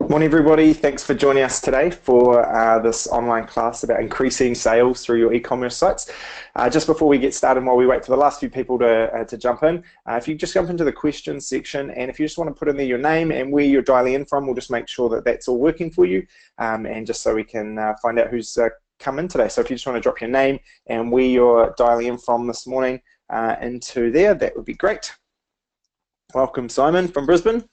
Morning, everybody. Thanks for joining us today for this online class about increasing sales through your e-commerce sites. Just before we get started, while we wait for the last few people to jump in, if you just jump into the questions section, and if you just want to put in there your name and where you're dialing in from, we'll just make sure that that's all working for you, and just so we can find out who's come in today. So if you just want to drop your name and where you're dialing in from this morning into there, that would be great. Welcome, Simon from Brisbane.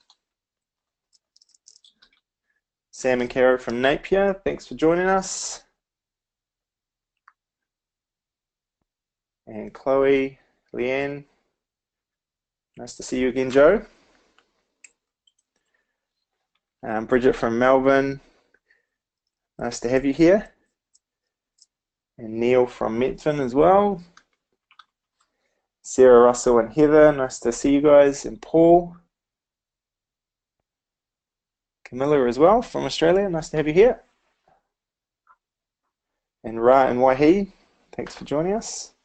Sam and Caro from Napier, thanks for joining us. And Chloe, Leanne, nice to see you again, Joe. Bridget from Melbourne, nice to have you here. And Neil from Methven as well. Sarah, Russell and Heather, nice to see you guys. And Paul. Camilla as well from Australia, nice to have you here. And Ra and Waihi, thanks for joining us.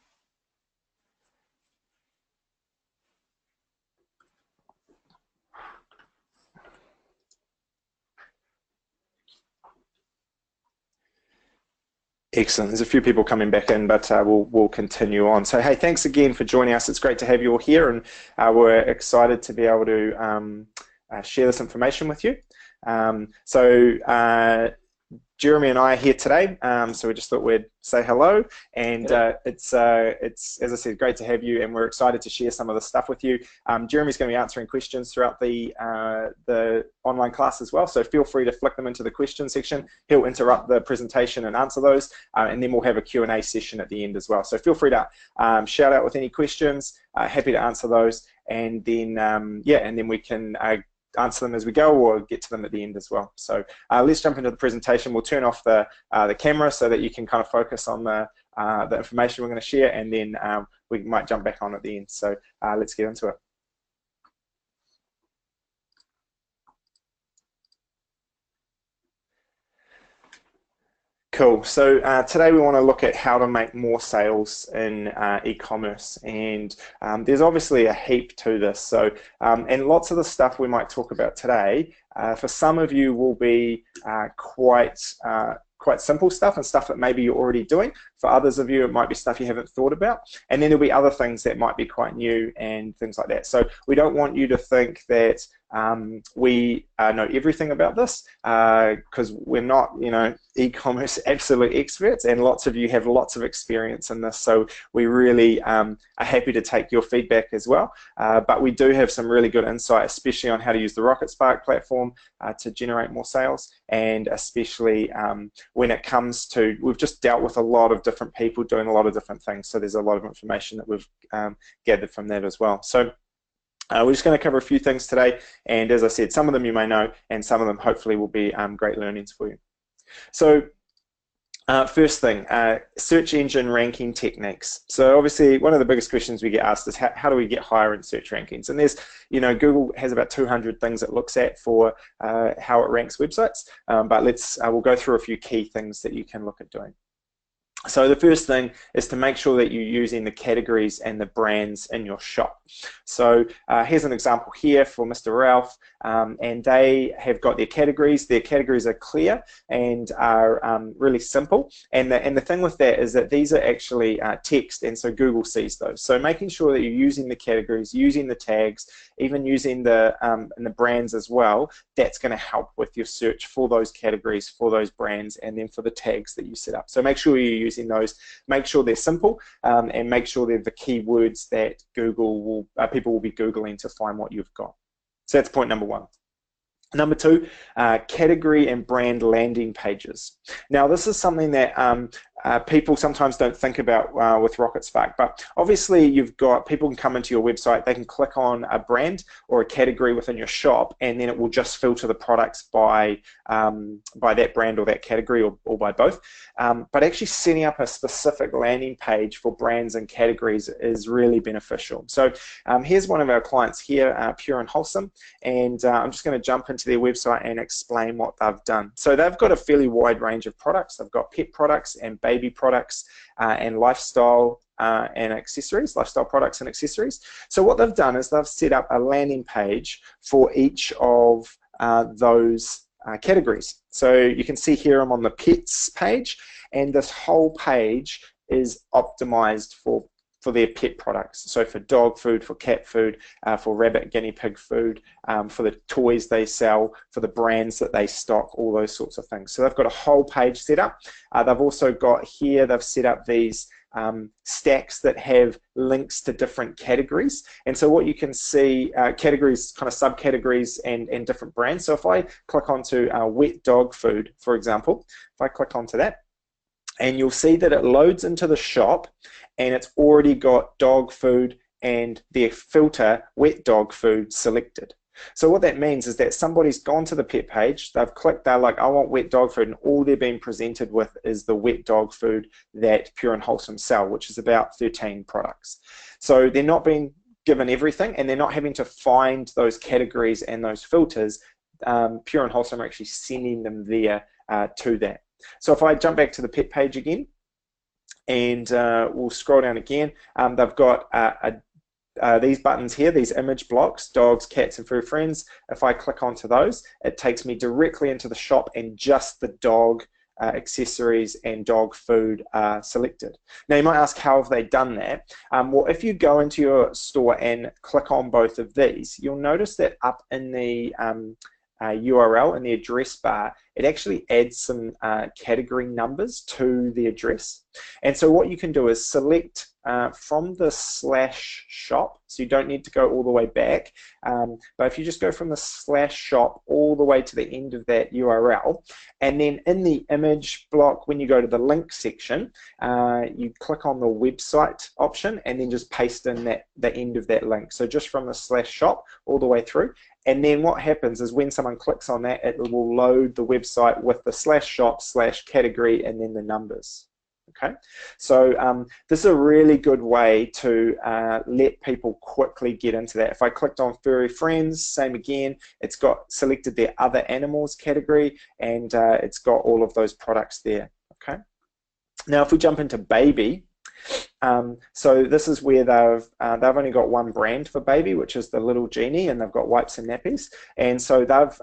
Excellent. There's a few people coming back in, but we'll continue on. So hey, thanks again for joining us. It's great to have you all here, and we're excited to be able to share this information with you. Jeremy and I are here today, so we just thought we'd say hello, and it's as I said, great to have you, and we're excited to share some of the stuff with you. Jeremy's going to be answering questions throughout the online class as well, so feel free to flick them into the question section. He'll interrupt the presentation and answer those, and then we'll have a Q&A session at the end as well. So feel free to shout out with any questions. Happy to answer those, and then yeah, and then we can answer them as we go, or get to them at the end as well. So let's jump into the presentation. We'll turn off the camera so that you can kind of focus on the information we're going to share, and then we might jump back on at the end. So let's get into it. Cool. So today we want to look at how to make more sales in e-commerce, and there's obviously a heap to this. So and lots of the stuff we might talk about today, for some of you will be quite simple stuff, and stuff that maybe you're already doing. For others of you, it might be stuff you haven't thought about, and then there'll be other things that might be quite new and things like that. So we don't want you to think that we know everything about this, because we're not, e-commerce absolute experts, and lots of you have lots of experience in this. So we really are happy to take your feedback as well. But we do have some really good insight, especially on how to use the Rocketspark platform to generate more sales, and especially when it comes to, we've just dealt with a lot of different people doing a lot of different things. So there's a lot of information that we've gathered from that as well. So we're just going to cover a few things today, and as I said, some of them you may know, and some of them hopefully will be great learnings for you. So first thing, search engine ranking techniques. So obviously one of the biggest questions we get asked is how do we get higher in search rankings? And there's, Google has about 200 things it looks at for how it ranks websites, but we'll go through a few key things that you can look at doing. So the first thing is to make sure that you're using the categories and the brands in your shop. So here's an example here for Mr. Ralph, and they have got their categories. Their categories are clear and are really simple. And the thing with that is that these are actually text, and so Google sees those. So making sure that you're using the categories, using the tags, even using and the brands as well, that's going to help with your search for those categories, for those brands, and then for the tags that you set up. So make sure you're using those, make sure they're simple, and make sure they're the keywords that people will be Googling to find what you've got. So that's point number one. Number two, category and brand landing pages. Now this is something that people sometimes don't think about with Rocketspark, but obviously you've got, people can come into your website, they can click on a brand or a category within your shop, and then it will just filter the products by that brand or that category, or by both. But actually setting up a specific landing page for brands and categories is really beneficial. So here's one of our clients here, Pure and Wholesome, and I'm just going to jump into their website and explain what they've done. So they've got a fairly wide range of products. They've got pet products and baby products and lifestyle and accessories, lifestyle products and accessories. So what they've done is they've set up a landing page for each of those categories. So you can see here I'm on the pets page, and this whole page is optimized for their pet products. So for dog food, for cat food, for rabbit, guinea pig food, for the toys they sell, for the brands that they stock, all those sorts of things. So they've got a whole page set up. They've also got here, they've set up these stacks that have links to different categories. And so what you can see, categories, kind of subcategories and different brands. So if I click onto wet dog food, for example, if I click onto that, and you'll see that it loads into the shop, and it's already got dog food and their filter wet dog food selected. So what that means is that somebody's gone to the pet page, they've clicked, they're like, I want wet dog food, and all they're being presented with is the wet dog food that Pure and Wholesome sell, which is about 13 products. So they're not being given everything, and they're not having to find those categories and those filters. Pure and Wholesome are actually sending them there to that. So if I jump back to the pet page again, and we'll scroll down again, they've got these buttons here, these image blocks, dogs, cats, and furry friends. If I click onto those, it takes me directly into the shop, and just the dog accessories and dog food are selected. Now you might ask, how have they done that? Well, if you go into your store and click on both of these, you'll notice that up in the URL in the address bar, it actually adds some category numbers to the address. And so what you can do is select from the /shop, so you don't need to go all the way back, but if you just go from the /shop all the way to the end of that URL, and then in the image block, when you go to the link section, you click on the website option and then just paste in the end of that link. So just from the /shop all the way through. And then what happens is when someone clicks on that, it will load the website with the /shop/category and then the numbers. Okay, so this is a really good way to let people quickly get into that. If I clicked on furry friends, same again, it's got selected their other animals category, and it's got all of those products there. Okay, now if we jump into baby, so this is where they've only got one brand for baby, which is the Little Genie, and they've got wipes and nappies. And so they've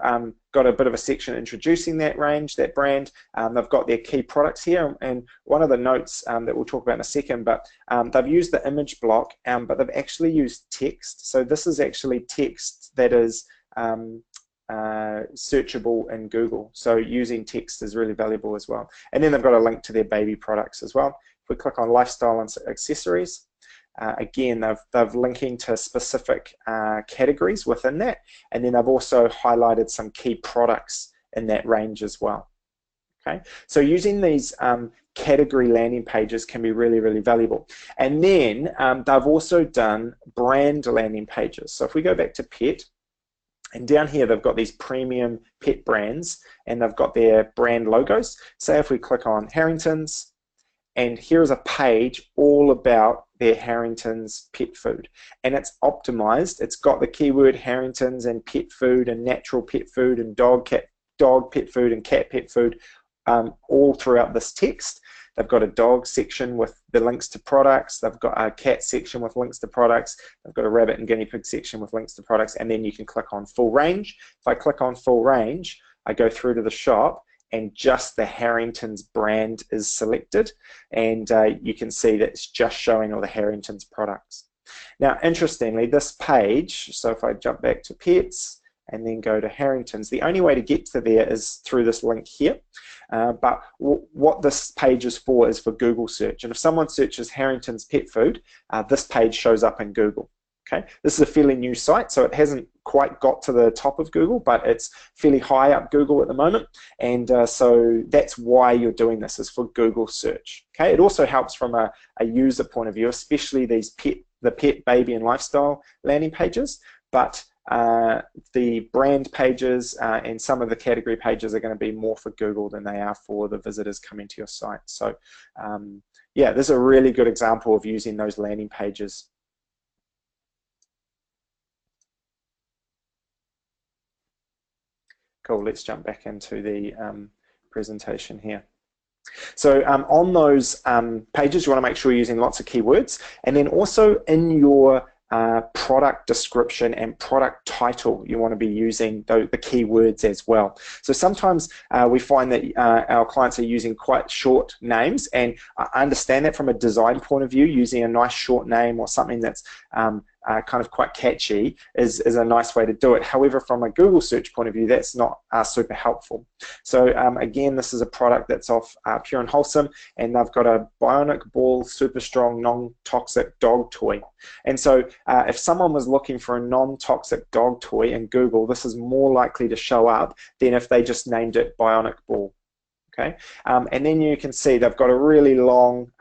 got a bit of a section introducing that range, that brand. They've got their key products here, and one of the notes that we'll talk about in a second, but they've used the image block, but they've actually used text. So this is actually text that is searchable in Google. So using text is really valuable as well. And then they've got a link to their baby products as well. If we click on lifestyle and accessories, again, they've linking to specific categories within that, and then they've also highlighted some key products in that range as well. Okay, so using these category landing pages can be really, really valuable. And then they've also done brand landing pages. So if we go back to pet, and down here they've got these premium pet brands, and they've got their brand logos. Say if we click on Harrington's, and here's a page all about their Harrington's pet food, and it's optimized. It's got the keyword Harrington's and pet food and natural pet food and dog pet food and cat pet food all throughout this text. They've got a dog section with the links to products. They've got a cat section with links to products. They've got a rabbit and guinea pig section with links to products, and then you can click on full range. If I click on full range, I go through to the shop, and just the Harrington's brand is selected, and you can see that it's just showing all the Harrington's products. Now, interestingly, this page, so if I jump back to pets and then go to Harrington's, the only way to get to there is through this link here, but what this page is for Google search, and if someone searches Harrington's pet food, this page shows up in Google. Okay, this is a fairly new site, so it hasn't quite got to the top of Google, but it's fairly high up Google at the moment, and so that's why you're doing this, is for Google search. Okay, it also helps from a user point of view, especially these the pet, baby, and lifestyle landing pages, but the brand pages and some of the category pages are going to be more for Google than they are for the visitors coming to your site. So yeah, this is a really good example of using those landing pages. Cool, let's jump back into the presentation here. So on those pages, you want to make sure you're using lots of keywords, and then also in your product description and product title. You want to be using the keywords as well. So sometimes we find that our clients are using quite short names, and I understand that from a design point of view, using a nice short name or something that's kind of quite catchy is a nice way to do it. However, from a Google search point of view, that's not super helpful. So again, this is a product that's off Pure and Wholesome, and they've got a bionic ball, super strong, non-toxic dog toy. And so if someone was looking for a non-toxic dog toy in Google, this is more likely to show up than if they just named it bionic ball. Okay, and then you can see they've got a really long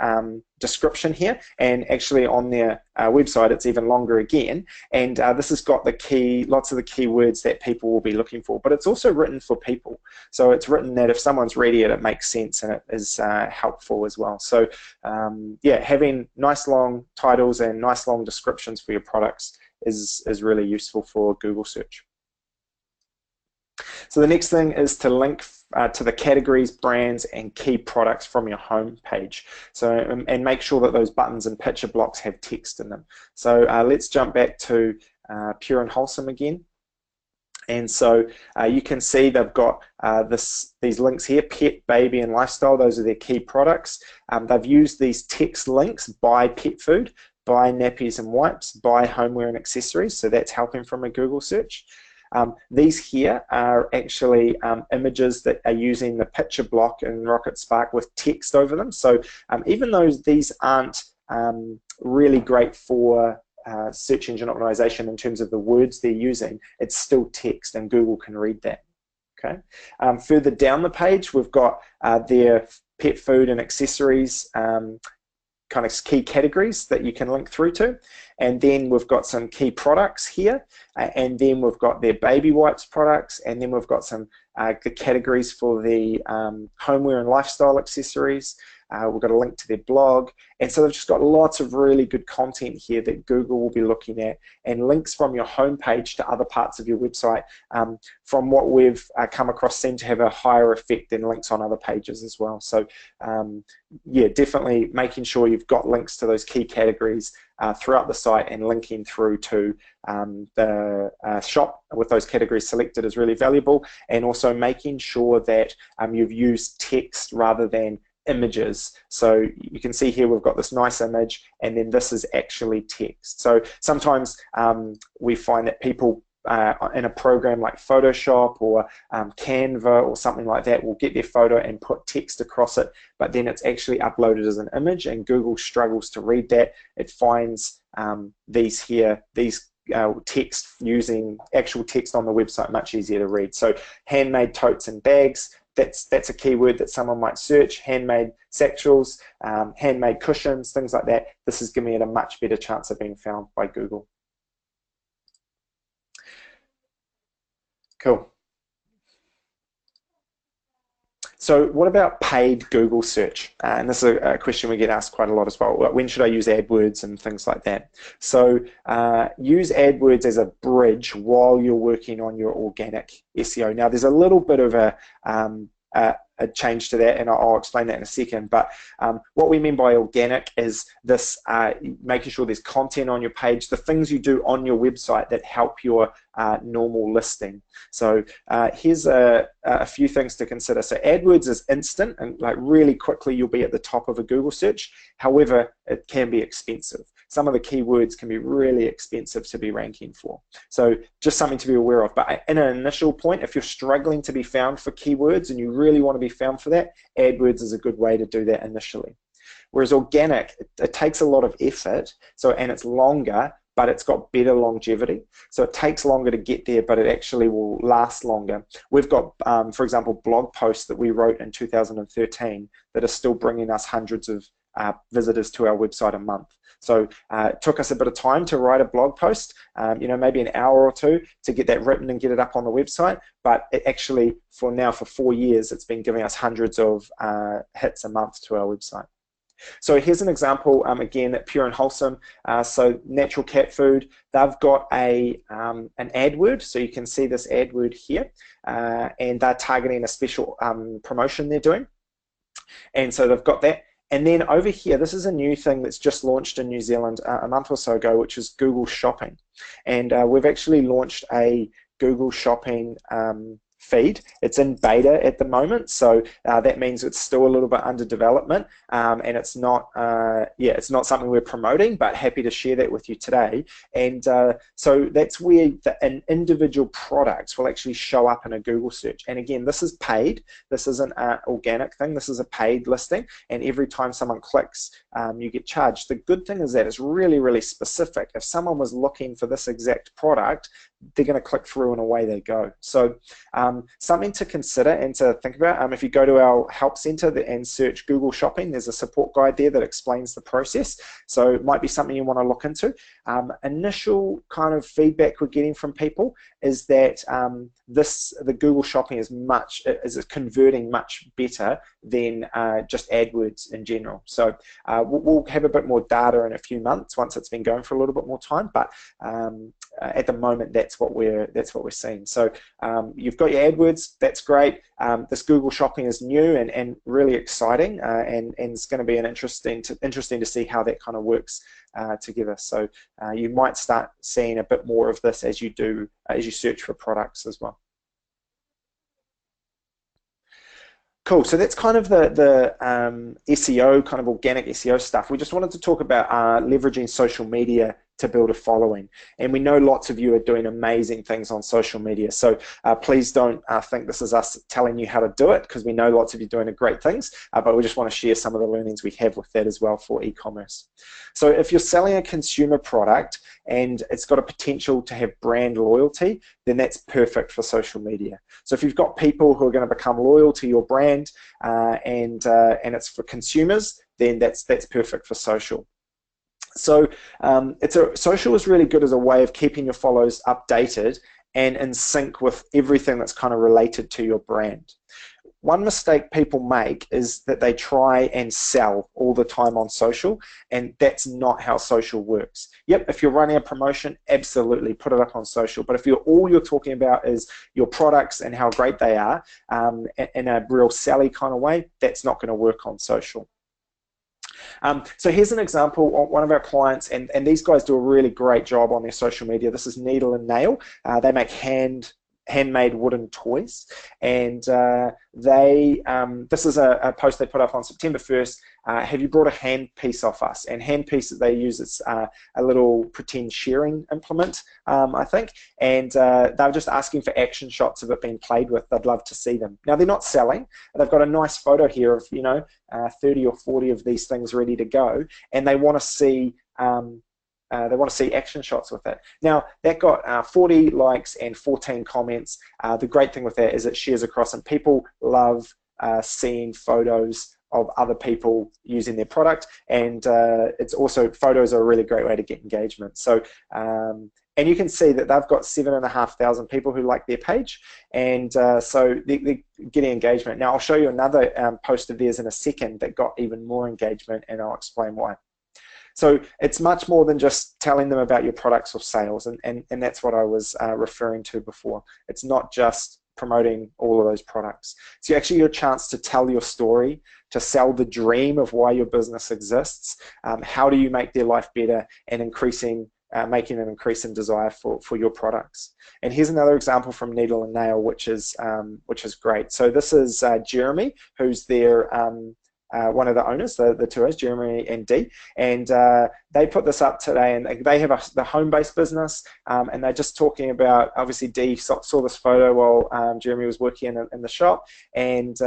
description here, and actually on their website it's even longer again, and this has got lots of the keywords that people will be looking for, but it's also written for people. So it's written that if someone's read it, it makes sense and it is helpful as well. So yeah, having nice long titles and nice long descriptions for your products is really useful for Google search. So the next thing is to link to the categories, brands, and key products from your home page. So and make sure that those buttons and picture blocks have text in them. So let's jump back to Pure and Wholesome again. And so you can see they've got these links here: pet, baby, and lifestyle. Those are their key products. They've used these text links: buy pet food, buy nappies and wipes, buy homeware and accessories. So that's helping from a Google search. These here are actually images that are using the picture block in Rocketspark with text over them. So even though these aren't really great for search engine optimization in terms of the words they're using, it's still text and Google can read that. Okay. Further down the page, we've got their pet food and accessories kind of key categories that you can link through to, and then we've got some key products here, and then we've got their baby wipes products, and then we've got some the categories for the homeware and lifestyle accessories. We've got a link to their blog, and so they've just got lots of really good content here that Google will be looking at, and links from your homepage to other parts of your website, from what we've come across, seem to have a higher effect than links on other pages as well. So yeah, definitely making sure you've got links to those key categories throughout the site and linking through to the shop with those categories selected is really valuable, and also making sure that you've used text rather than images. So you can see here we've got this nice image, and then this is actually text. So sometimes we find that people in a program like Photoshop or Canva or something like that will get their photo and put text across it, but then it's actually uploaded as an image, and Google struggles to read that. It finds these text, using actual text on the website, much easier to read. So handmade totes and bags, that's a keyword that someone might search. Handmade satchels, handmade cushions, things like that. This is giving it a much better chance of being found by Google. Cool. So what about paid Google search? And this is a question we get asked quite a lot as well. When should I use AdWords and things like that? So use AdWords as a bridge while you're working on your organic SEO. Now, there's a little bit of a change to that, and I'll explain that in a second. But what we mean by organic is this making sure there's content on your page, the things you do on your website that help your normal listing. So here's a few things to consider. So AdWords is instant, and like really quickly you'll be at the top of a Google search. However, it can be expensive. Some of the keywords can be really expensive to be ranking for. So just something to be aware of. But in an initial point, if you're struggling to be found for keywords and you really want to be found for that, AdWords is a good way to do that initially. Whereas organic, it takes a lot of effort, and it's longer, but it's got better longevity. So it takes longer to get there, but it actually will last longer. We've got, for example, blog posts that we wrote in 2013 that are still bringing us hundreds of visitors to our website a month. So it took us a bit of time to write a blog post, maybe an hour or two to get that written and get it up on the website, but it actually, for 4 years, it's been giving us hundreds of hits a month to our website. So here's an example, again, at Pure and Wholesome. So natural cat food, they've got an AdWord, so you can see this AdWord here, and they're targeting a special promotion they're doing. And so they've got that, And then over here, this is a new thing that's just launched in New Zealand a month or so ago, which is Google Shopping. And we've actually launched a Google Shopping feed. It's in beta at the moment, so that means it's still a little bit under development, and it's not it's not something we're promoting, but happy to share that with you today. And so that's where an individual product will actually show up in a Google search. And again, this is paid. This isn't an organic thing. This is a paid listing, and every time someone clicks, you get charged. The good thing is that it's really, really specific. If someone was looking for this exact product, they're going to click through and away they go. So something to consider and to think about. If you go to our help center and search Google Shopping, there's a support guide there that explains the process. So it might be something you want to look into. Initial kind of feedback we're getting from people is that the Google Shopping is converting much better than just AdWords in general. So we'll have a bit more data in a few months once it's been going for a little bit more time. But at the moment, that's what we're seeing. So you've got your AdWords. That's great. This Google Shopping is new and really exciting, and it's going to be interesting to see how that kind of works together. So you might start seeing a bit more of this as you search for products as well. Cool, so that's kind of the SEO, kind of organic SEO stuff. We just wanted to talk about leveraging social media to build a following. And we know lots of you are doing amazing things on social media. So please don't think this is us telling you how to do it, because we know lots of you are doing great things, but we just want to share some of the learnings we have with that as well for e-commerce. So if you're selling a consumer product and it's got a potential to have brand loyalty, then that's perfect for social media. So if you've got people who are going to become loyal to your brand and it's for consumers, then that's perfect for social. So social is really good as a way of keeping your followers updated and in sync with everything that's kind of related to your brand. One mistake people make is that they try and sell all the time on social, and that's not how social works. Yep, if you're running a promotion, absolutely put it up on social, but if all you're talking about is your products and how great they are in a real sally kind of way, that's not going to work on social. So here's an example of one of our clients, and these guys do a really great job on their social media. This is Needle and Nail. They make handmade wooden toys, and this is a post they put up on September 1st. Have you brought a hand piece off us? And hand piece that they use is a little pretend sharing implement, I think, and they're just asking for action shots of it being played with. They'd love to see them. Now they're not selling. They've got a nice photo here of 30 or 40 of these things ready to go, and they want to see action shots with it. Now, that got 40 likes and 14 comments. The great thing with that is it shares across, and people love seeing photos of other people using their product, and it's also, photos are a really great way to get engagement. So, and you can see that they've got 7,500 people who like their page, and so they're getting engagement. Now, I'll show you another post of theirs in a second that got even more engagement, and I'll explain why. So it's much more than just telling them about your products or sales, and that's what I was referring to before. It's not just promoting all of those products. So you actually get a chance to tell your story, to sell the dream of why your business exists. How do you make their life better, and making an increase in desire for your products. And here's another example from Needle and Nail, which is great. So this is Jeremy, who's their one of the owners, the two owners, Jeremy and Dee, and they put this up today, and they have the home-based business, and they're just talking about, obviously Dee saw this photo while Jeremy was working in the shop, and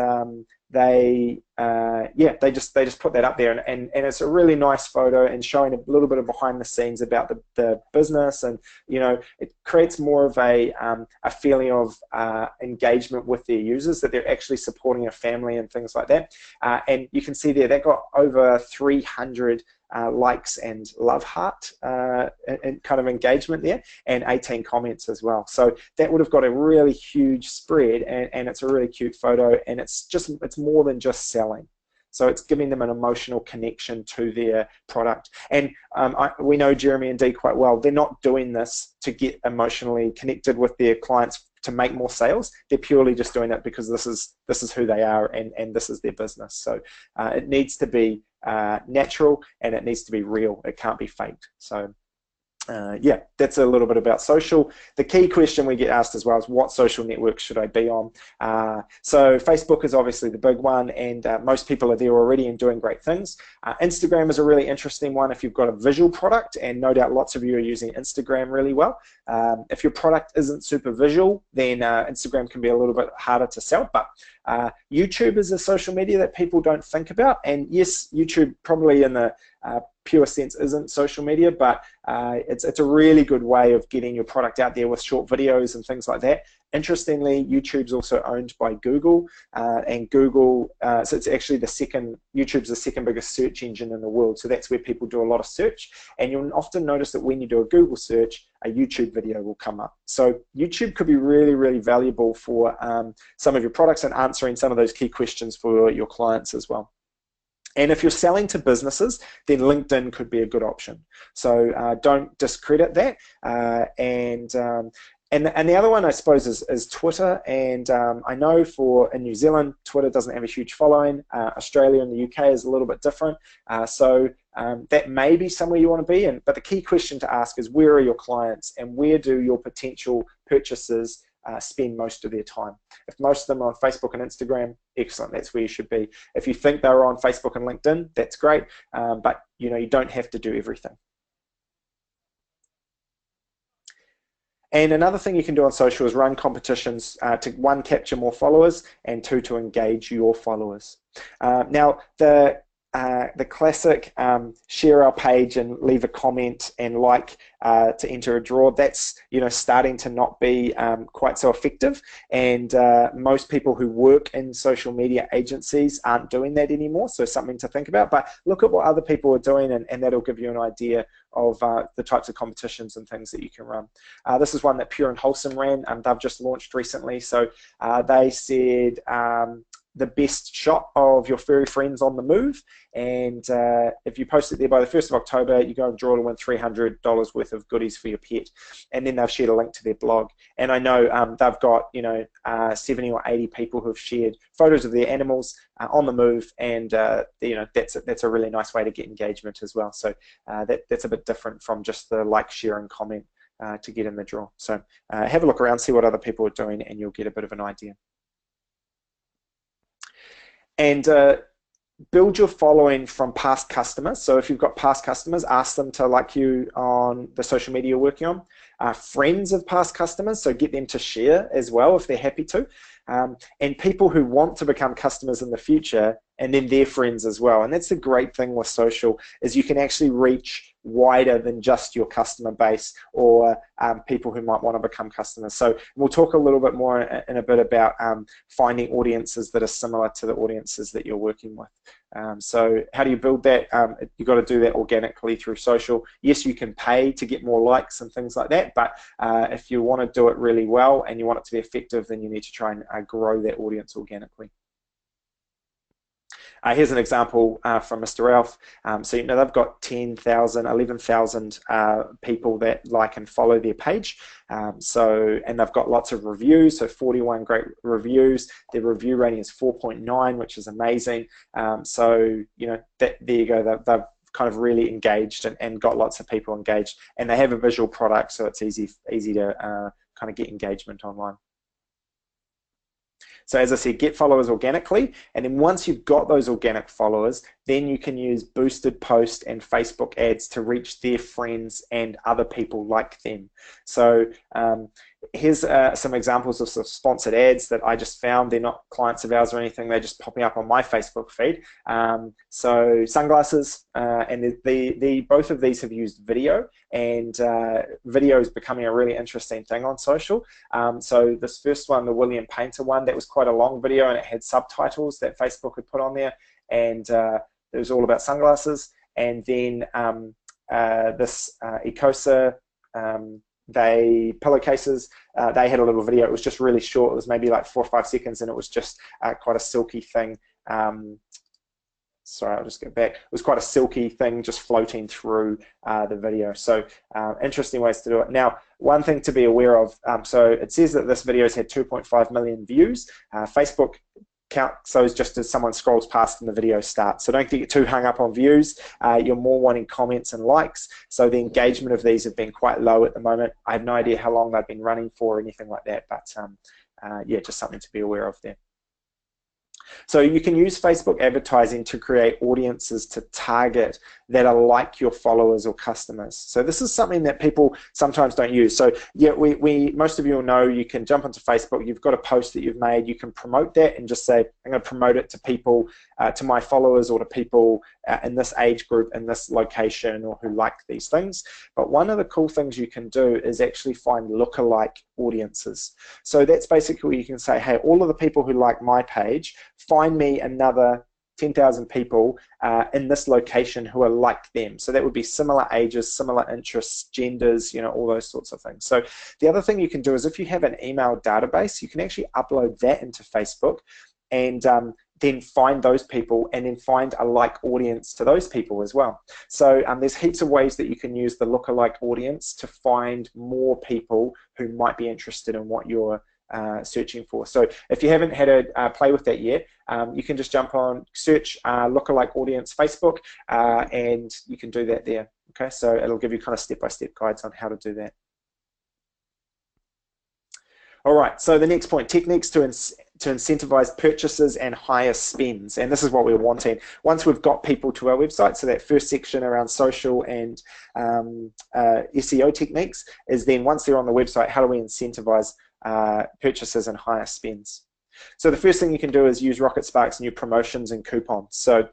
they just put that up there, and it's a really nice photo and showing a little bit of behind the scenes about the business, and it creates more of a feeling of engagement with their users, that they're actually supporting a family and things like that. And you can see there that got over 300 likes and love heart and kind of engagement there, and 18 comments as well. So that would have got a really huge spread, and it's a really cute photo, and it's more than just selling. So it's giving them an emotional connection to their product. And we know Jeremy and Dee quite well. They're not doing this to get emotionally connected with their clients to make more sales. They're purely just doing it because this is who they are, and this is their business. So it needs to be natural, and it needs to be real. It can't be faked. So yeah, that's a little bit about social. The key question we get asked as well is, what social networks should I be on? So Facebook is obviously the big one, and most people are there already and doing great things. Instagram is a really interesting one if you've got a visual product, and no doubt lots of you are using Instagram really well. If your product isn't super visual, then Instagram can be a little bit harder to sell, but YouTube is a social media that people don't think about. And yes, YouTube probably in the pure sense isn't social media, but it's a really good way of getting your product out there with short videos and things like that. Interestingly, YouTube's also owned by Google, and Google, so it's actually YouTube's the second biggest search engine in the world, so that's where people do a lot of search, and you'll often notice that when you do a Google search, a YouTube video will come up. So YouTube could be really, really valuable for some of your products and answering some of those key questions for your clients as well. And if you're selling to businesses, then LinkedIn could be a good option. So don't discredit that. And the other one, I suppose, is Twitter. And I know in New Zealand, Twitter doesn't have a huge following. Australia and the UK is a little bit different. So that may be somewhere you want to be in. But the key question to ask is, where are your clients, and where do your potential purchasers spend most of their time? If most of them are on Facebook and Instagram, excellent, that's where you should be. If you think they're on Facebook and LinkedIn, that's great, but you don't have to do everything. And another thing you can do on social is run competitions to, one, capture more followers, and two, to engage your followers. Now, the classic share our page and leave a comment and to enter a draw, that's starting to not be quite so effective, and most people who work in social media agencies aren't doing that anymore, so something to think about. But look at what other people are doing, and that'll give you an idea of the types of competitions and things that you can run. This is one that Pure and Wholesome ran, and they've just launched recently. So they said the best shot of your furry friends on the move, and if you post it there by the 1st of October, you go and draw to win $300 worth of goodies for your pet. And then they've shared a link to their blog, and I know they've got 70 or 80 people who have shared photos of their animals on the move, and that's a really nice way to get engagement as well. So that's a bit different from just the like, share, and comment to get in the draw. So have a look around, see what other people are doing, and you'll get a bit of an idea. And build your following from past customers. So if you've got past customers, ask them to like you on the social media you're working on. Friends of past customers, so get them to share as well if they're happy to. And people who want to become customers in the future, and then their friends as well. And that's the great thing with social, is you can actually reach wider than just your customer base, or people who might want to become customers. So we'll talk a little bit more in a bit about finding audiences that are similar to the audiences that you're working with. So how do you build that? You've got to do that organically through social. Yes, you can pay to get more likes and things like that, but if you want to do it really well and you want it to be effective, then you need to try and grow that audience organically. Here's an example from Mr. Ralph. So they've got 10,000, 11,000 people that like and follow their page. And they've got lots of reviews, so 41 great reviews. Their review rating is 4.9, which is amazing. There you go. They've kind of really engaged and got lots of people engaged, and they have a visual product, so it's easy to kind of get engagement online. So as I said, get followers organically, and then once you've got those organic followers, then you can use boosted post and Facebook ads to reach their friends and other people like them. So here's some examples of some sponsored ads that I just found. They're not clients of ours or anything, they're just popping up on my Facebook feed. So sunglasses, and both of these have used video, and video is becoming a really interesting thing on social. So this first one, the William Painter one, that was quite a long video, and it had subtitles that Facebook had put on there, and it was all about sunglasses. And then this Ecosa, pillowcases, they had a little video. It was just really short. It was maybe like 4 or 5 seconds, and it was just quite a silky thing. sorry, I'll just get back. It was quite a silky thing just floating through the video. So interesting ways to do it. Now, one thing to be aware of, so it says that this video has had 2.5 million views. Facebook counts those just as someone scrolls past and the video starts. So don't get too hung up on views. You're more wanting comments and likes. So the engagement of these have been quite low at the moment. I have no idea how long they've been running for or anything like that, but yeah, just something to be aware of there. So you can use Facebook advertising to create audiences to target that are like your followers or customers. So this is something that people sometimes don't use. So yeah, most of you will know you can jump onto Facebook, you've got a post that you've made, you can promote that and just say, I'm going to promote it to people, to my followers or to people in this age group, in this location, or who like these things. But one of the cool things you can do is actually find lookalike audiences. So that's basically where you can say, hey, all of the people who like my page, find me another 10,000 people in this location who are like them. So that would be similar ages, similar interests, genders, you know, all those sorts of things. So the other thing you can do is if you have an email database, you can actually upload that into Facebook and then find those people and then find a like audience to those people as well. So there's heaps of ways that you can use the lookalike audience to find more people who might be interested in what you're searching for. So if you haven't had a play with that yet, you can just jump on, search lookalike audience Facebook, and you can do that there. Okay, so it'll give you kind of step-by-step guides on how to do that. All right, so the next point, techniques to incentivize purchases and higher spends. And this is what we're wanting. Once we've got people to our website, so that first section around social and SEO techniques is then once they're on the website, how do we incentivize purchases and higher spends? So the first thing you can do is use Rocketspark's new promotions and coupons. So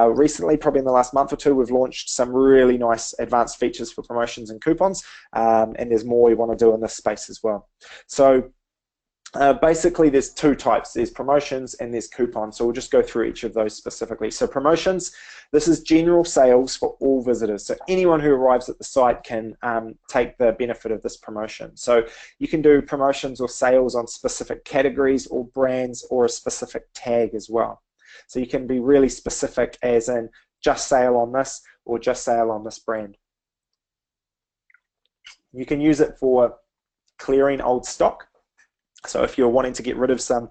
recently, probably in the last month or two, we've launched some really nice advanced features for promotions and coupons, and there's more we want to do in this space as well. So basically there's two types, there's promotions and there's coupons, so we'll just go through each of those specifically. So promotions, this is general sales for all visitors, so anyone who arrives at the site can take the benefit of this promotion. So you can do promotions or sales on specific categories or brands or a specific tag as well. So you can be really specific, as in just sale on this or just sale on this brand. You can use it for clearing old stock. So if you're wanting to get rid of some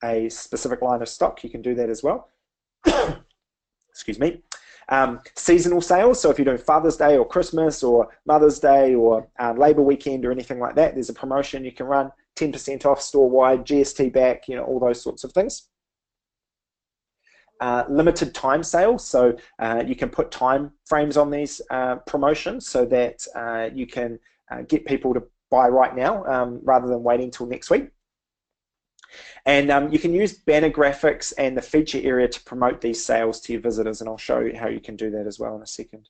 a specific line of stock, you can do that as well. Excuse me. Seasonal sales, so if you're doing Father's Day or Christmas or Mother's Day or Labor Weekend or anything like that, there's a promotion you can run, 10% off store-wide, GST back, you know, all those sorts of things. Limited time sales, so you can put time frames on these promotions so that you can get people to buy right now rather than waiting till next week. And you can use banner graphics and the feature area to promote these sales to your visitors, and I'll show you how you can do that as well in a second.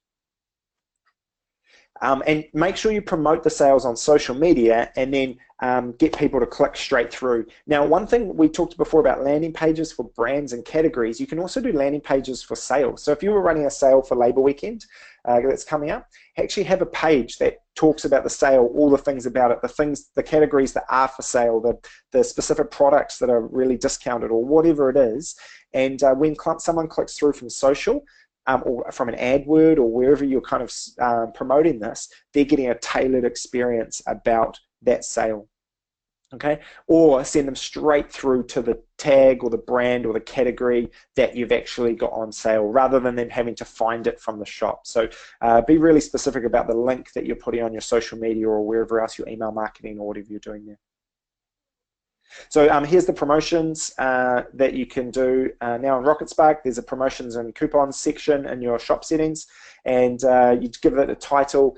And make sure you promote the sales on social media and then get people to click straight through. Now, one thing we talked before about landing pages for brands and categories, you can also do landing pages for sales. So if you were running a sale for Labor Weekend that's coming up, actually have a page that talks about the sale, all the things about it, the categories that are for sale, the specific products that are really discounted or whatever it is. And when someone clicks through from social, or from an AdWord or wherever you're kind of promoting this, they're getting a tailored experience about that sale, okay? Or send them straight through to the tag or the brand or the category that you've actually got on sale, rather than them having to find it from the shop. So be really specific about the link that you're putting on your social media or wherever else your email marketing or whatever you're doing there. So here's the promotions that you can do now in Rocketspark. There's a promotions and coupons section in your shop settings, and you give it a title.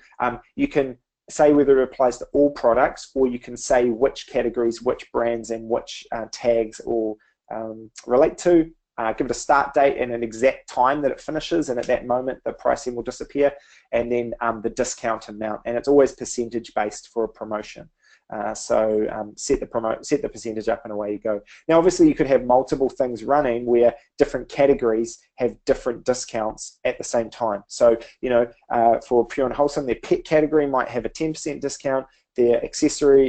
You can say whether it applies to all products, or you can say which categories, which brands, and which tags all relate to. Give it a start date and an exact time that it finishes, and at that moment the pricing will disappear, and then the discount amount, and it's always percentage based for a promotion. So set the percentage up and away you go. Now obviously you could have multiple things running where different categories have different discounts at the same time. So you know, for Pure and Wholesome, their pet category might have a 10% discount, their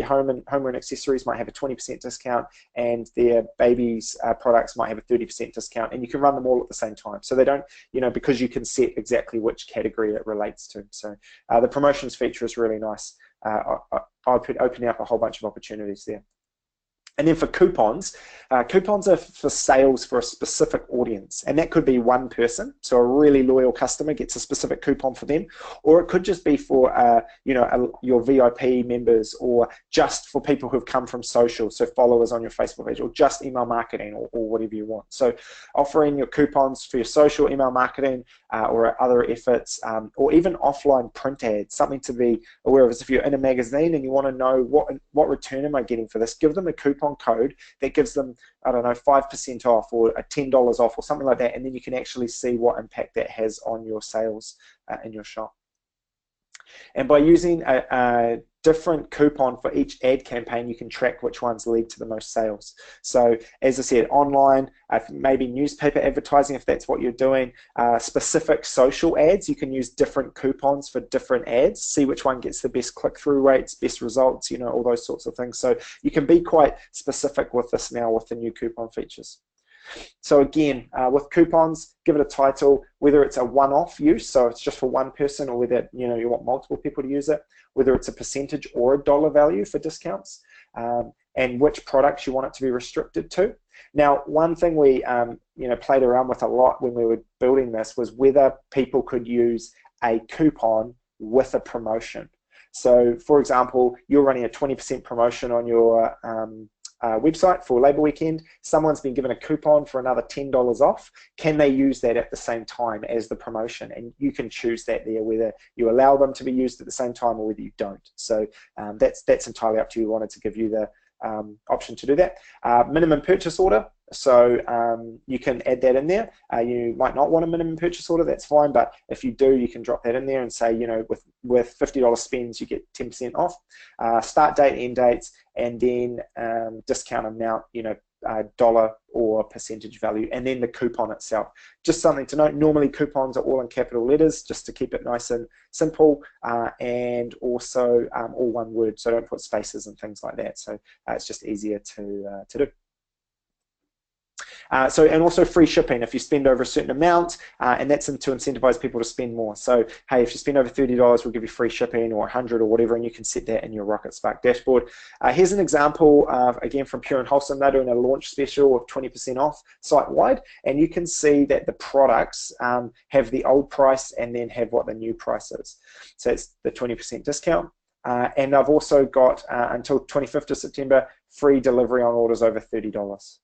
homeware and accessories might have a 20% discount, and their babies products might have a 30% discount, and you can run them all at the same time. So they don't, because you can set exactly which category it relates to. So the promotions feature is really nice, opening up a whole bunch of opportunities there. And then for coupons, coupons are for sales for a specific audience, and that could be one person. So a really loyal customer gets a specific coupon for them, or it could just be for your VIP members, or just for people who've come from social, so followers on your Facebook page, or just email marketing, or whatever you want. So offering your coupons for your social, email marketing, or other efforts, or even offline print ads, something to be aware of is if you're in a magazine and you want to know what return am I getting for this, give them a coupon code that gives them, I don't know, 5% off or a $10 off or something like that, and then you can actually see what impact that has on your sales in your shop. And by using a different coupon for each ad campaign, you can track which ones lead to the most sales. So as I said, online, maybe newspaper advertising, if that's what you're doing, specific social ads, you can use different coupons for different ads, see which one gets the best click-through rates, best results, all those sorts of things. So you can be quite specific with this now with the new coupon features. So again, with coupons, give it a title, whether it's a one-off use, so it's just for one person, or whether you want multiple people to use it, whether it's a percentage or a dollar value for discounts, and which products you want it to be restricted to. Now, one thing we played around with a lot when we were building this was whether people could use a coupon with a promotion. So, for example, you're running a 20% promotion on your website for Labor Weekend, someone's been given a coupon for another $10 off. Can they use that at the same time as the promotion? And you can choose that there, whether you allow them to be used at the same time or whether you don't. So that's entirely up to you. We wanted to give you the option to do that. Minimum purchase order, so you can add that in there. You might not want a minimum purchase order, that's fine, but if you do, you can drop that in there and say, with $50 spends, you get 10% off. Start date, end dates, and then discount amount, dollar or percentage value, and then the coupon itself. Just something to note, normally coupons are all in capital letters, just to keep it nice and simple, and also all one word, so don't put spaces and things like that. So it's just easier to do. And also free shipping if you spend over a certain amount, and that's to incentivize people to spend more. So, hey, if you spend over $30, we'll give you free shipping, or 100 or whatever, and you can set that in your Rocketspark dashboard. Here's an example, again, from Pure and Wholesome. They're doing a launch special of 20% off site-wide, and you can see that the products have the old price and then have what the new price is. So it's the 20% discount. And I've also got, until 25th of September, free delivery on orders over $30.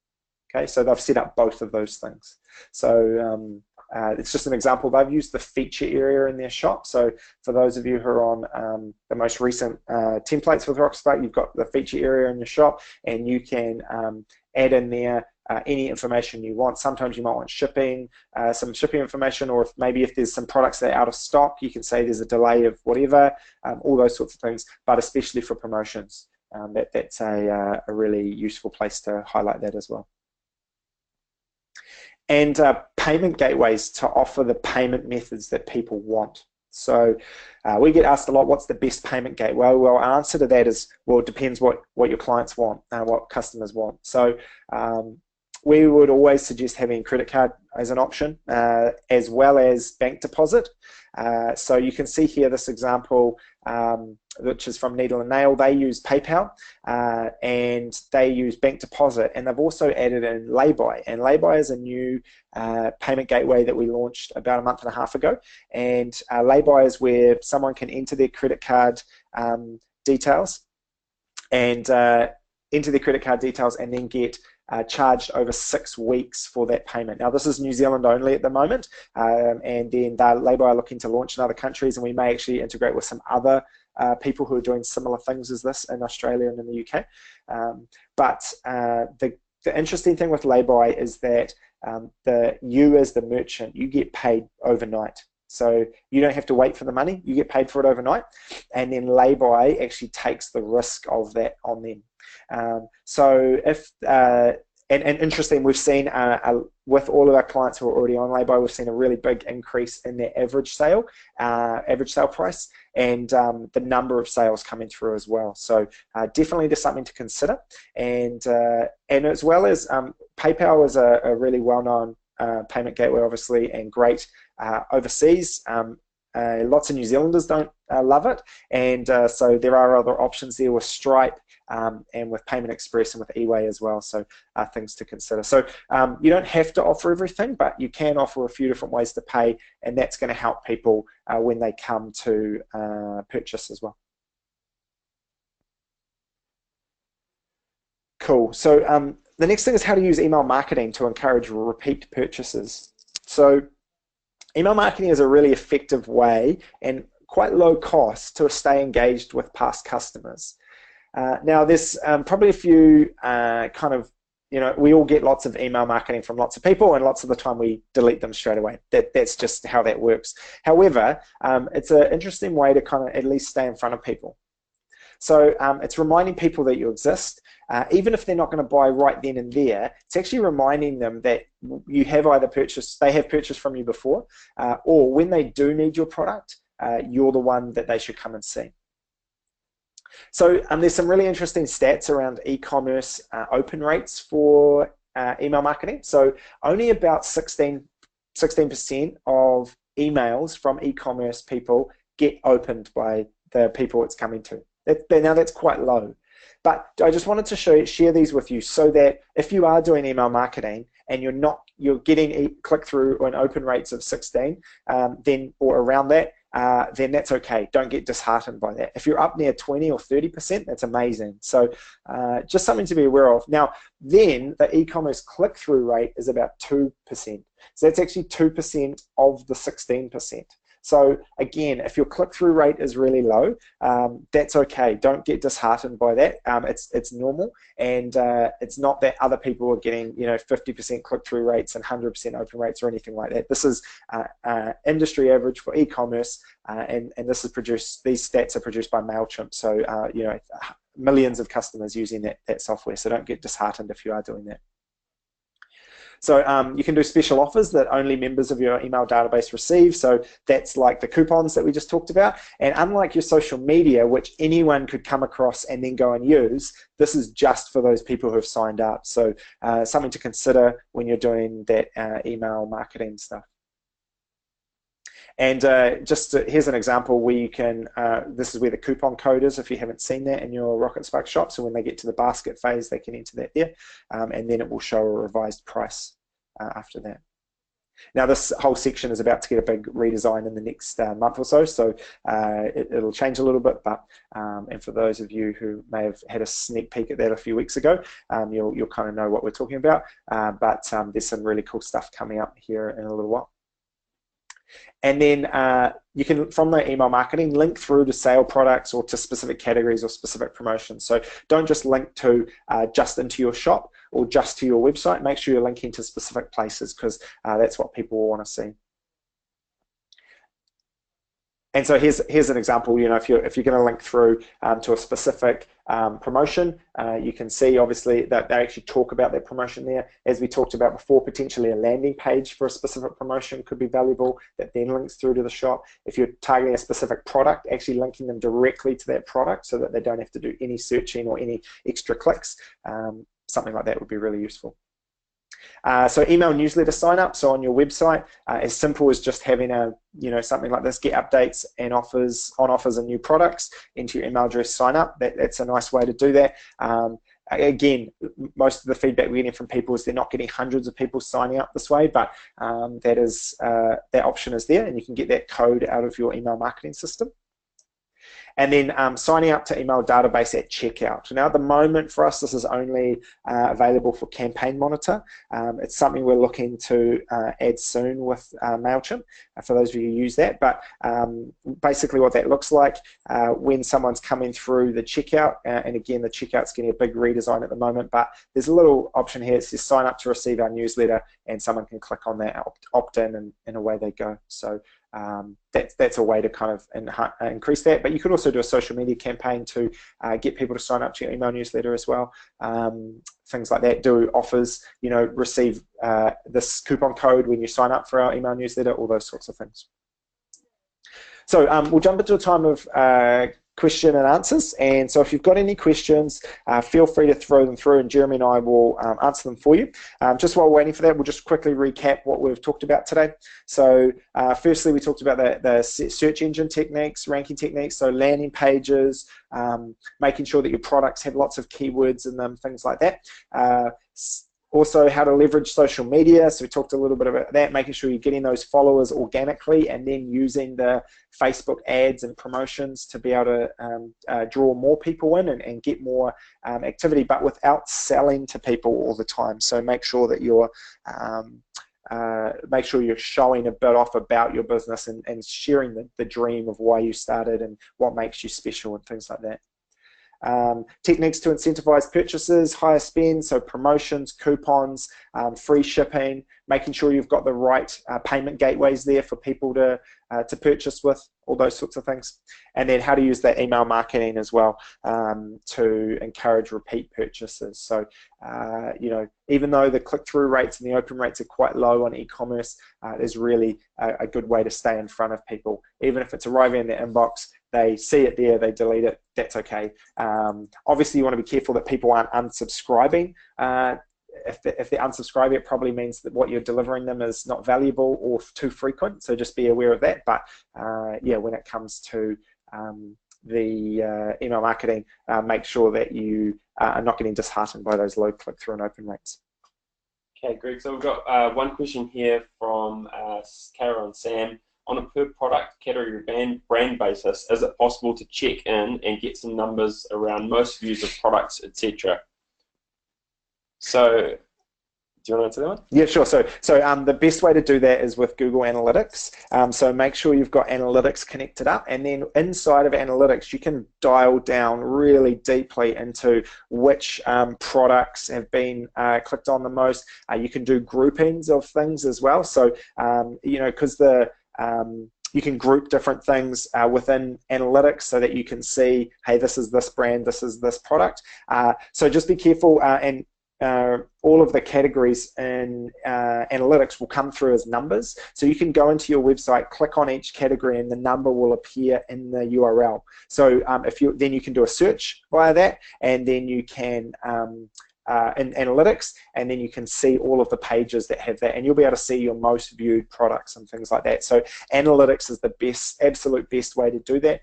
Okay, so they've set up both of those things. So it's just an example. They've used the feature area in their shop. So for those of you who are on the most recent templates with Rocketspark, you've got the feature area in your shop, and you can add in there any information you want. Sometimes you might want shipping, some shipping information, or maybe if there's some products that are out of stock, you can say there's a delay of whatever, all those sorts of things, but especially for promotions. That's a really useful place to highlight that as well. And payment gateways to offer the payment methods that people want. So we get asked a lot, what's the best payment gateway? Well, our answer to that is, well, it depends what your clients want, what customers want. So we would always suggest having credit card as an option, as well as bank deposit. So you can see here this example, which is from Needle and Nail. They use PayPal, and they use bank deposit, and they've also added in Lay-by. And Lay-by is a new payment gateway that we launched about a month and a half ago. And Lay-by is where someone can enter their credit card details, and then get charged over 6 weeks for that payment. Now, this is New Zealand only at the moment, and then Lay-by are looking to launch in other countries, and we may actually integrate with some other people who are doing similar things as this in Australia and in the UK. But the interesting thing with Lay-by is that you as the merchant, you get paid overnight. So you don't have to wait for the money, you get paid for it overnight, and then Lay-by actually takes the risk of that on them. So if and interesting, we've seen with all of our clients who are already on lay-by, we've seen a really big increase in their average sale price, and the number of sales coming through as well. So definitely just something to consider. And as well as PayPal is a really well-known payment gateway, obviously, and great overseas. Lots of New Zealanders don't love it, and so there are other options there with Stripe and with Payment Express and with eWay as well, so things to consider. So you don't have to offer everything, but you can offer a few different ways to pay, and that's going to help people when they come to purchase as well. Cool. So the next thing is how to use email marketing to encourage repeat purchases. So email marketing is a really effective way and quite low cost to stay engaged with past customers. Now, there's probably a few we all get lots of email marketing from lots of people, and lots of the time we delete them straight away. That's just how that works. However, it's an interesting way to kind of at least stay in front of people. So it's reminding people that you exist. Even if they're not going to buy right then and there, it's actually reminding them that you have either purchased, they have purchased from you before, or when they do need your product, you're the one that they should come and see. So there's some really interesting stats around e-commerce open rates for email marketing. So only about 16% of emails from e-commerce people get opened by the people it's coming to. Now that's quite low. But I just wanted to share these with you so that if you are doing email marketing and you're getting click-through and open rates of 16, then or around that, then that's okay. Don't get disheartened by that. If you're up near 20 or 30%, that's amazing. So just something to be aware of. Now, then the e-commerce click-through rate is about 2%. So that's actually 2% of the 16%. So again, if your click-through rate is really low, that's okay. Don't get disheartened by that. It's normal, and it's not that other people are getting 50% click-through rates and 100% open rates or anything like that. This is industry average for e-commerce, and this is produced. These stats are produced by MailChimp. So millions of customers using that software. So don't get disheartened if you are doing that. So you can do special offers that only members of your email database receive. So that's like the coupons that we just talked about. And unlike your social media, which anyone could come across and then go and use, this is just for those people who have signed up. So something to consider when you're doing that email marketing stuff. And here's an example where you can, this is where the coupon code is if you haven't seen that in your Rocketspark shop. So when they get to the basket phase, they can enter that there, and then it will show a revised price after that. Now this whole section is about to get a big redesign in the next month or so, so it'll change a little bit, but and for those of you who may have had a sneak peek at that a few weeks ago, you'll kind of know what we're talking about, but there's some really cool stuff coming up here in a little while. And then you can, from the email marketing, link through to sale products or to specific categories or specific promotions. So don't just link to just into your shop or just to your website. Make sure you're linking to specific places, because that's what people will want to see. And so here's an example. If you're going to link through to a specific promotion, you can see obviously that they actually talk about their promotion there. As we talked about before, potentially a landing page for a specific promotion could be valuable that then links through to the shop. If you're targeting a specific product, actually linking them directly to that product so that they don't have to do any searching or any extra clicks, something like that would be really useful. So email newsletter sign up. So on your website, as simple as just having something like this: get updates and offers and new products into your email address, sign up. That's a nice way to do that. Again, most of the feedback we're getting from people is they're not getting hundreds of people signing up this way, but that option is there, and you can get that code out of your email marketing system. And then signing up to email database at checkout. Now at the moment for us, this is only available for Campaign Monitor. It's something we're looking to add soon with MailChimp, for those of you who use that. But basically what that looks like when someone's coming through the checkout, and again, the checkout's getting a big redesign at the moment, but there's a little option here. It says sign up to receive our newsletter, and someone can click on that, opt in, and away they go. So that's a way to kind of increase that. But you could also do a social media campaign to get people to sign up to your email newsletter as well. Things like that. Do offers, receive this coupon code when you sign up for our email newsletter, all those sorts of things. So we'll jump into a time of question and answers. And so if you've got any questions, feel free to throw them through, and Jeremy and I will answer them for you. Just while we're waiting for that, we'll just quickly recap what we've talked about today. So firstly, we talked about the search engine techniques, ranking techniques, so landing pages, making sure that your products have lots of keywords in them, things like that. Also, how to leverage social media. So we talked a little bit about that, making sure you're getting those followers organically, and then using the Facebook ads and promotions to be able to draw more people in and get more activity, but without selling to people all the time. So make sure that you're showing a bit off about your business and sharing the dream of why you started and what makes you special and things like that. Techniques to incentivize purchases, higher spend, so promotions, coupons, free shipping, making sure you've got the right payment gateways there for people to purchase with, all those sorts of things. And then how to use that email marketing as well to encourage repeat purchases. So, even though the click-through rates and the open rates are quite low on e-commerce, there's really a good way to stay in front of people. Even if it's arriving in their inbox, they see it there, they delete it, that's okay. Obviously, you want to be careful that people aren't unsubscribing. If they're unsubscribing, it probably means that what you're delivering them is not valuable or too frequent, so just be aware of that. But yeah, when it comes to the email marketing, make sure that you are not getting disheartened by those low click-through and open rates. Okay, Greg, so we've got one question here from Kara and Sam. On a per product category brand basis, is it possible to check in and get some numbers around most views of products, etc.? So, do you want to answer that one? Yeah, sure. So the best way to do that is with Google Analytics. So make sure you've got Analytics connected up, and then inside of Analytics, you can dial down really deeply into which products have been clicked on the most. You can do groupings of things as well. So, because you can group different things within Analytics so that you can see, hey, this is this brand, this is this product. So just be careful, and all of the categories in Analytics will come through as numbers. So you can go into your website, click on each category, and the number will appear in the URL. So then you can do a search via that, and then you can in Analytics, and then you can see all of the pages that have that, and you'll be able to see your most viewed products and things like that. So Analytics is the absolute best way to do that.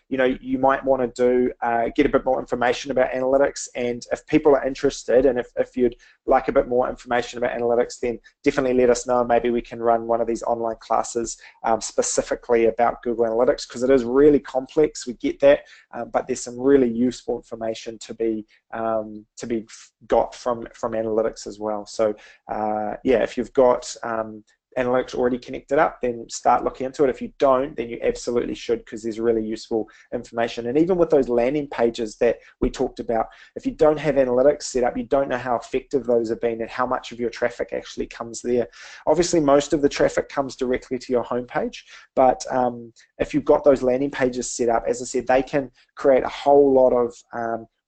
You might want to get a bit more information about Analytics, and if people are interested, and if you'd like a bit more information about Analytics, then definitely let us know. Maybe we can run one of these online classes specifically about Google Analytics, because it is really complex. We get that, but there's some really useful information to be got from Analytics as well. So yeah, if you've got Analytics already connected up, then start looking into it. If you don't, then you absolutely should, because there's really useful information. And even with those landing pages that we talked about, if you don't have Analytics set up, you don't know how effective those have been and how much of your traffic actually comes there. Obviously, most of the traffic comes directly to your homepage, but if you've got those landing pages set up, as I said, they can create a whole lot of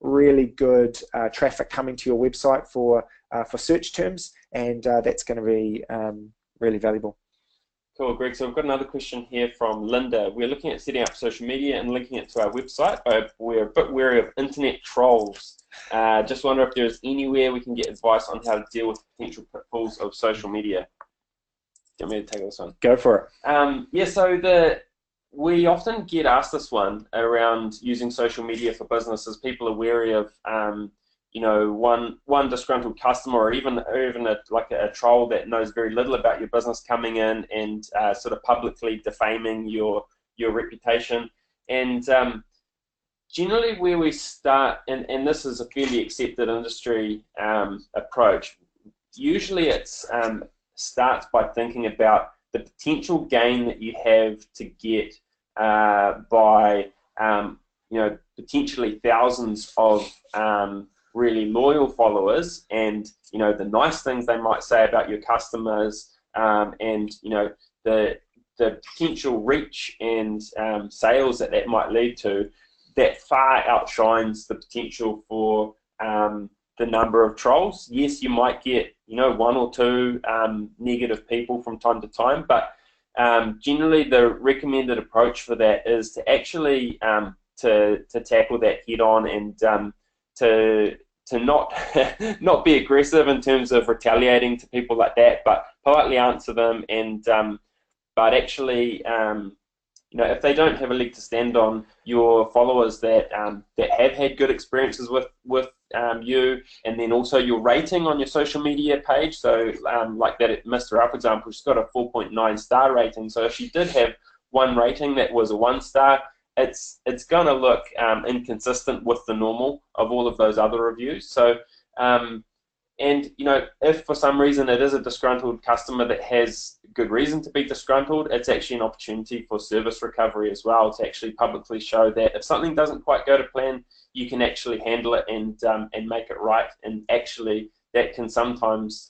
really good traffic coming to your website for search terms, and that's going to be really valuable. Cool, Greg. So we've got another question here from Linda. We're looking at setting up social media and linking it to our website, but we're a bit wary of internet trolls. Just wonder if there's anywhere we can get advice on how to deal with potential pitfalls of social media. Do you want me to take this one? Go for it. Yeah, so we often get asked this one around using social media for businesses. People are wary of one disgruntled customer, or even a troll that knows very little about your business coming in and sort of publicly defaming your reputation. And generally where we start, and this is a fairly accepted industry approach, usually it's starts by thinking about the potential gain that you have to get by potentially thousands of really loyal followers, and the nice things they might say about your customers, and the potential reach and sales that might lead to, that far outshines the potential for the number of trolls. Yes, you might get, you know, one or two negative people from time to time, but generally the recommended approach for that is to actually to tackle that head on, and to not not be aggressive in terms of retaliating to people like that, but politely answer them, and but actually, you know, if they don't have a leg to stand on, your followers that that have had good experiences with you, and then also your rating on your social media page. So like that Mr. Up example, she's got a 4.9 star rating. So if she did have one rating that was a 1 star, it's going to look inconsistent with the normal of all of those other reviews. So and you know, if for some reason it is a disgruntled customer that has good reason to be disgruntled, it's actually an opportunity for service recovery as well, to actually publicly show that if something doesn't quite go to plan, you can actually handle it and make it right. And actually, that can sometimes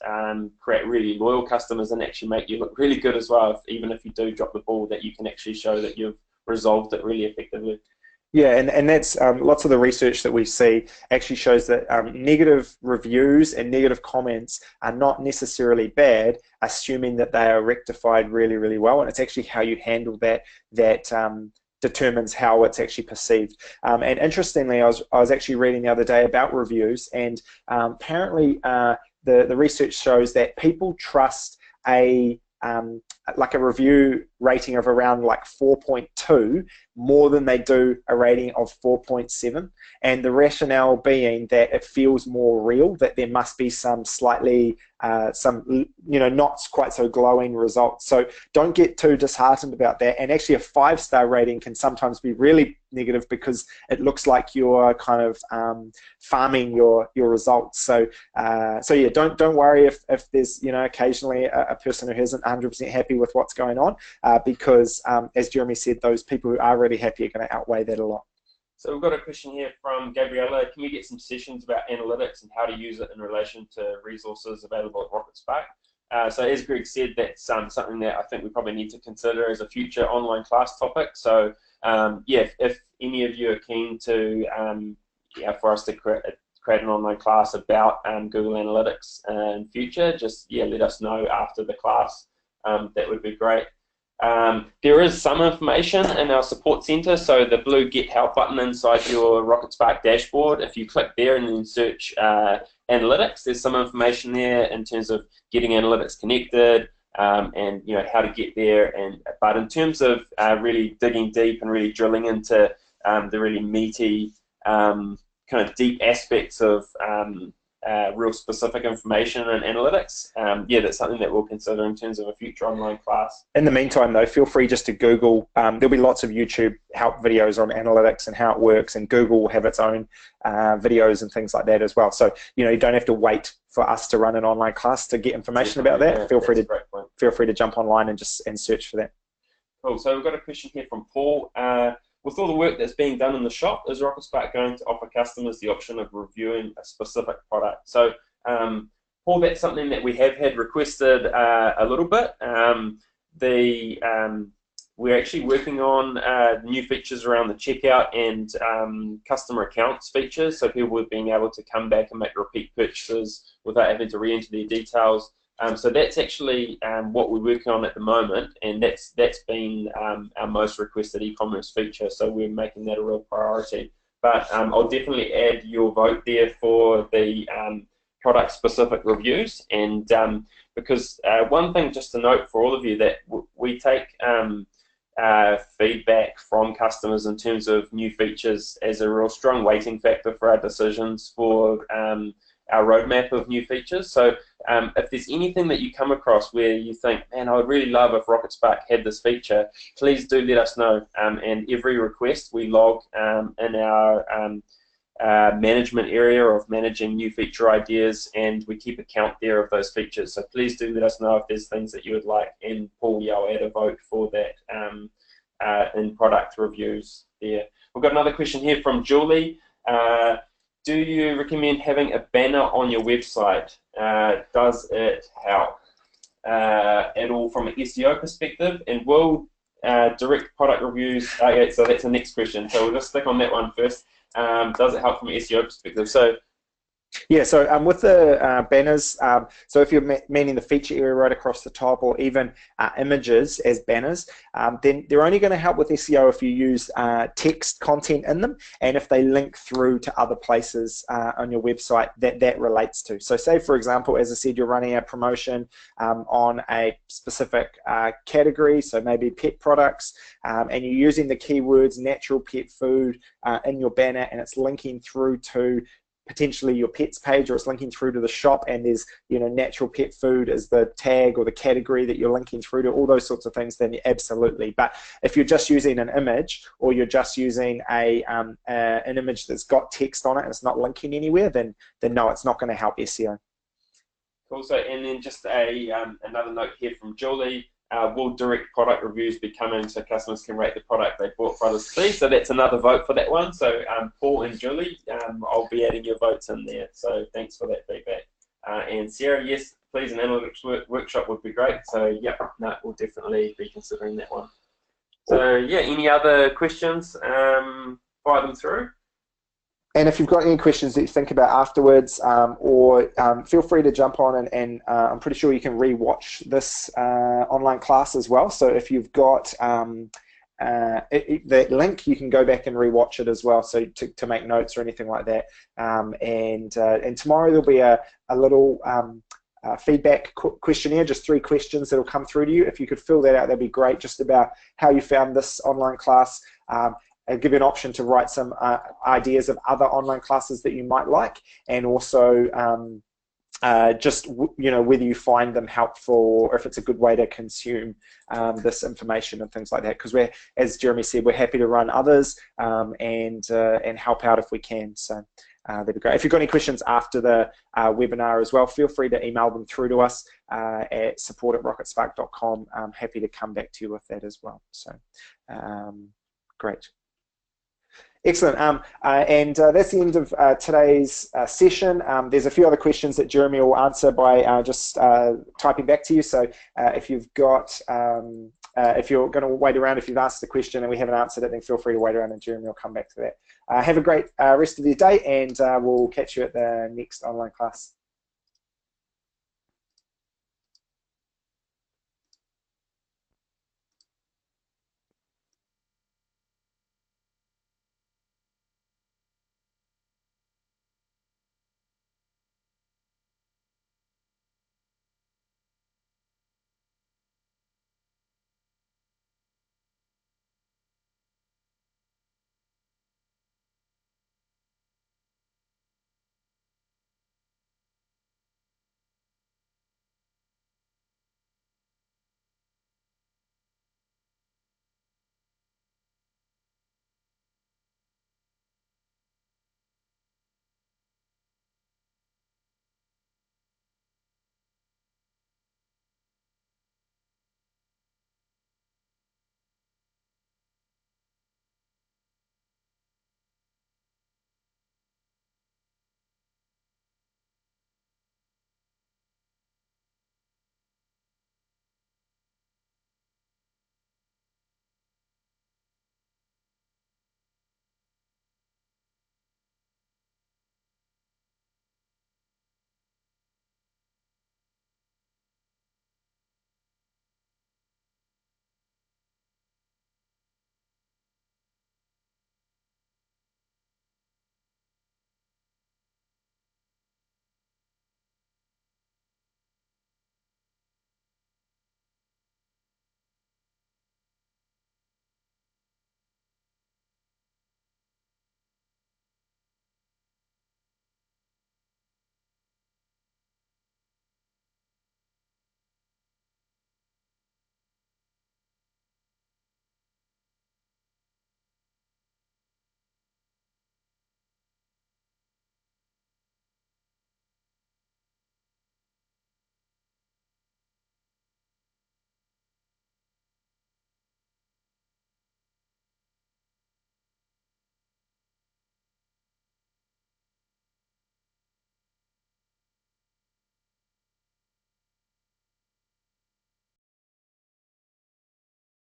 create really loyal customers and actually make you look really good as well. Even if you do drop the ball, that you can actually show that you've resolved it really effectively. Yeah, and that's lots of the research that we see actually shows that negative reviews and negative comments are not necessarily bad, assuming that they are rectified really, really well. And it's actually how you handle that determines how it's actually perceived. And interestingly, I was actually reading the other day about reviews, and apparently the research shows that people trust like a review rating of around like 4.2 more than they do a rating of 4.7, and the rationale being that it feels more real, that there must be some slightly not quite so glowing results. So don't get too disheartened about that. And actually a 5-star rating can sometimes be really negative because it looks like you're kind of farming your results. So yeah, don't worry if there's, you know, occasionally a person who isn't 100% happy with what's going on, because as Jeremy said, those people who are really happy are going to outweigh that a lot. So we've got a question here from Gabriella. Can we get some sessions about analytics and how to use it in relation to resources available at Rocketspark? So as Greg said, that's something that I think we probably need to consider as a future online class topic. So yeah, if any of you are keen to, for us to create an online class about Google Analytics in future, just let us know after the class. That would be great. There is some information in our support center, so the blue Get Help button inside your Rocketspark dashboard, if you click there and then search analytics, there's some information there in terms of getting analytics connected, and you know how to get there. But in terms of really digging deep and really drilling into the really meaty kind of deep aspects of real specific information and analytics, that's something that we'll consider in terms of a future online class. In the meantime, though, feel free just to Google. There'll be lots of YouTube help videos on analytics and how it works, and Google will have its own videos and things like that as well. So you know, you don't have to wait for us to run an online class to get information about that. Feel free to jump online and search for that. Cool. So we've got a question here from Paul. With all the work that's being done in the shop, is Rocketspark going to offer customers the option of reviewing a specific product? So, Paul, that's something that we have had requested a little bit. We're actually working on new features around the checkout and customer accounts features, so people are being able to come back and make repeat purchases without having to re-enter their details. So that's actually what we're working on at the moment, and that's been our most requested e-commerce feature, so we're making that a real priority. But I'll definitely add your vote there for the product-specific reviews, and because one thing just to note for all of you, that we take feedback from customers in terms of new features as a real strong weighting factor for our decisions for our roadmap of new features. So if there's anything that you come across where you think, man, I would really love if Rocketspark had this feature, please do let us know. And every request we log in our management area of managing new feature ideas, and we keep a count there of those features. So please do let us know if there's things that you would like. And Paul, I'll add a vote for that in product reviews there. We've got another question here from Julie. Do you recommend having a banner on your website? Does it help? at all from an SEO perspective, and will direct product reviews. Okay, so that's the next question. So we'll just stick on that one first. Does it help from an SEO perspective? So yeah, so with the banners, so if you're meaning the feature area right across the top, or even images as banners, then they're only going to help with SEO if you use text content in them, and if they link through to other places on your website that relates to. So say, for example, as I said, you're running a promotion on a specific category, so maybe pet products, and you're using the keywords natural pet food in your banner, and it's linking through to potentially your pets page, or it's linking through to the shop, and there's, you know, natural pet food as the tag or the category that you're linking through to, all those sorts of things, then absolutely. But if you're just using an image, or you're just using an image that's got text on it and it's not linking anywhere, then no, it's not going to help SEO. cool. So, and then just another note here from Julie. Will direct product reviews be coming so customers can rate the product they bought for others to see? So that's another vote for that one. So Paul and Julie, I'll be adding your votes in there. So thanks for that feedback. And Sarah, yes, please, an analytics workshop would be great. So yep, no, we'll definitely be considering that one. So yeah, any other questions? Fire them through. And if you've got any questions that you think about afterwards, or feel free to jump on, and I'm pretty sure you can re-watch this online class as well. So if you've got that link, you can go back and re-watch it as well, so to make notes or anything like that. And tomorrow there'll be a little feedback questionnaire, just 3 questions that'll come through to you. If you could fill that out, that'd be great, just about how you found this online class. I'll give you an option to write some ideas of other online classes that you might like, and also just, you know, whether you find them helpful, or if it's a good way to consume this information and things like that. Because we're, as Jeremy said, we're happy to run others and help out if we can. So that'd be great. If you've got any questions after the webinar as well, feel free to email them through to us at support@rocketspark.com. I'm happy to come back to you with that as well. So great. Excellent, and that's the end of today's session. There's a few other questions that Jeremy will answer by just typing back to you. So if you've got, if you're going to wait around, if you've asked the question and we haven't answered it, then feel free to wait around and Jeremy will come back to that. Have a great rest of your day, and we'll catch you at the next online class.